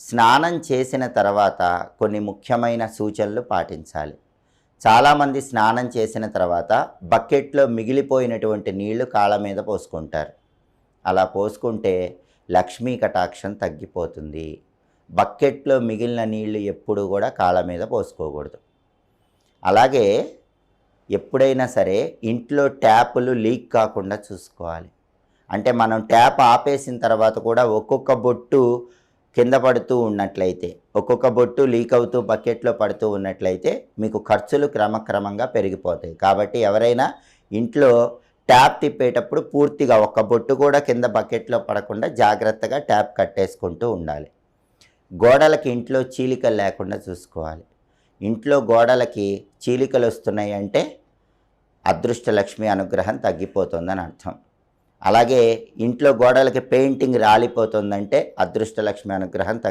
స్నానం చేసిన తర్వాత కొన్ని ముఖ్యమైన సూచనలు పాటించాలి. చాలామంది స్నానం చేసిన తర్వాత బకెట్‌లో మిగిలిపోయినటువంటి నీళ్లు కాళ్ళ మీద పోసుకుంటారు. అలా పోసుకుంటే లక్ష్మీ కటాక్షం తగ్గిపోతుంది. బకెట్‌లో మిగిలిన నీళ్లు ఎప్పుడు కూడా కాళ్ళ మీద పోసుకోకూడదు. అలాగే ఎప్పుడైనా సరే ఇంట్లో ట్యాపులు లీక్ కాకుండా చూసుకోవాలి. అంటే మనం ట్యాప్ ఆపేసిన తర్వాత కూడా ఒక్కొక్క బొట్టు కింద పడుతూ ఉన్నట్లయితే, ఒక్కొక్క బొట్టు లీక్ అవుతూ బకెట్లో పడుతూ ఉన్నట్లయితే మీకు ఖర్చులు క్రమక్రమంగా పెరిగిపోతాయి. కాబట్టి ఎవరైనా ఇంట్లో ట్యాప్ తిప్పేటప్పుడు పూర్తిగా ఒక్క బొట్టు కూడా కింద బకెట్లో పడకుండా జాగ్రత్తగా ట్యాప్ కట్టేసుకుంటూ ఉండాలి. గోడలకి ఇంట్లో చీలికలు లేకుండా చూసుకోవాలి. ఇంట్లో గోడలకి చీలికలు వస్తున్నాయి అంటే అదృష్టలక్ష్మి అనుగ్రహం తగ్గిపోతుందని అర్థం. అలాగే ఇంట్లో గోడలకి పెయింటింగ్ రాలిపోతుందంటే అదృష్టలక్ష్మి అనుగ్రహం